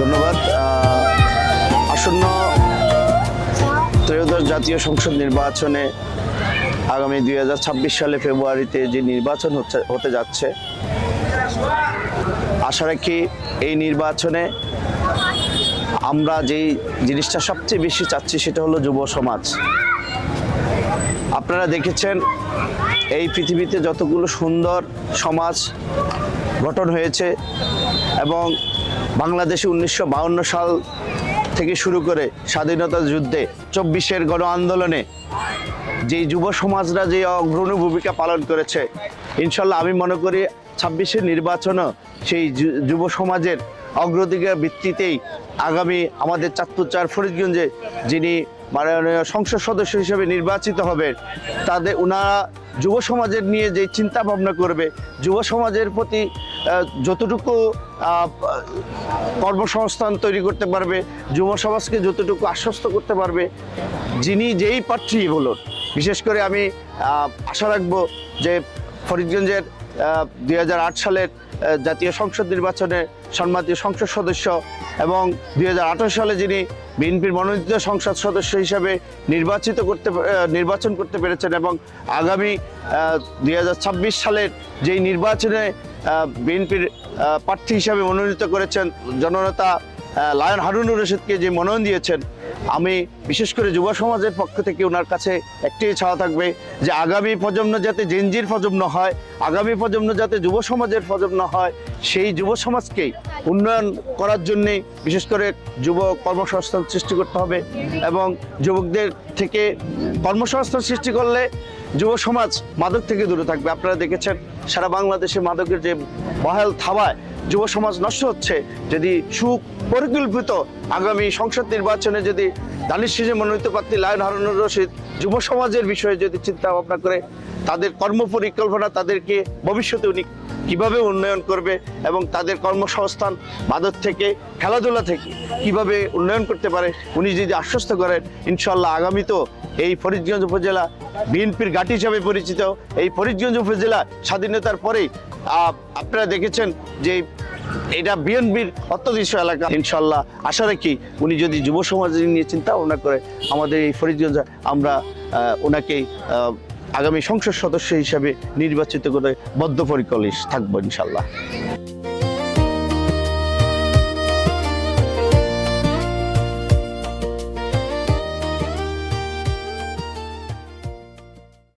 ধন্যবাদ। আসন্ন ত্রয়োদশ জাতীয় সংসদ নির্বাচনে আগামী 2026 সালে ফেব্রুয়ারিতে যে নির্বাচন হতে যাচ্ছে, আশা রাখি এই নির্বাচনে আমরা যেই জিনিসটা সবচেয়ে বেশি চাচ্ছি সেটা হলো যুব সমাজ। আপনারা দেখেছেন এই পৃথিবীতে যতগুলো সুন্দর সমাজ গঠন হয়েছে এবং বাংলাদেশে 1952 সাল থেকে শুরু করে স্বাধীনতা যুদ্ধে 24-এর গণ আন্দোলনে যেই যুব সমাজরা যে অগ্রণী ভূমিকা পালন করেছে, ইনশাল্লাহ আমি মনে করি 26-এর নির্বাচনও সেই যুব সমাজের অগ্রাধিকার ভিত্তিতেই আগামী আমাদের চাঁদপুর 4 ফরিদগঞ্জে যিনি মাননীয় সংসদ সদস্য হিসেবে নির্বাচিত হবে, তাদের ওনারা যুব সমাজের নিয়ে যে চিন্তা ভাবনা করবে, যুব সমাজের প্রতি যতটুকু কর্মসংস্থান তৈরি করতে পারবে, যুব সমাজকে যতটুকু আশ্বস্ত করতে পারবে, যিনি যেই প্রার্থী বলুন। বিশেষ করে আমি আশা রাখবো যে ফরিদগঞ্জের 2008 সালের জাতীয় সংসদ নির্বাচনে সম্মানিত সংসদ সদস্য এবং 2018 সালে যিনি বিএনপির মনোনীত সংসদ সদস্য হিসাবে নির্বাচন করতে পেরেছেন এবং আগামী 2026 সালের যেই নির্বাচনে বিএনপির প্রার্থী হিসাবে মনোনীত করেছেন জননেতা লায়ন হারুনুর রশিদকে যে মনোনয়ন দিয়েছেন, আমি বিশেষ করে যুব সমাজের পক্ষ থেকে ওনার কাছে একটাই চাওয়া থাকবে যে আগামী প্রজন্ম যাতে জেনজির প্রজন্ম হয়, আগামী প্রজন্ম যাতে যুব সমাজের প্রজন্ম হয়, সেই যুব সমাজকেই উন্নয়ন করার জন্যে বিশেষ করে যুব কর্মসংস্থান সৃষ্টি করতে হবে এবং যুবকদের থেকে কর্মসংস্থান সৃষ্টি করলে যুব সমাজ মাদক থেকে দূরে থাকবে। আপনারা দেখেছেন সারা বাংলাদেশে মাদকের যে বহাল থাবায় যুব সমাজ নষ্ট হচ্ছে। যদি সুপরিকল্পিত আগামী সংসদ নির্বাচনে যদি দানিশ শেষে মনোনীত প্রার্থী লায়ন হারুনুর রশিদ যুব সমাজের বিষয়ে যদি চিন্তা ভাবনা করে তাদের কর্মপরিকল্পনা, তাদেরকে ভবিষ্যতে উনি কীভাবে উন্নয়ন করবে এবং তাদের কর্মসংস্থান মাদক থেকে খেলাধুলা থেকে কিভাবে উন্নয়ন করতে পারে উনি যদি আশ্বস্ত করেন, ইনশাল্লাহ আগামীতেও এই ফরিদগঞ্জ উপজেলা বিএনপির ঘাঁটি হিসাবে পরিচিত এই ফরিদগঞ্জ উপজেলা স্বাধীনতার পরেই আপনারা দেখেছেন যে এটা বিএনপির অত্যধিক এলাকা। ইনশাল্লাহ আশা রাখি উনি যদি যুব সমাজ নিয়ে চিন্তা ভাবনা করে আমাদের এই ফরিদগঞ্জ, আমরা ওনাকেই আগামী সংসদ সদস্য হিসাবে নির্বাচিত করে বদ্ধপরিকর থাকবো ইনশাল্লাহ।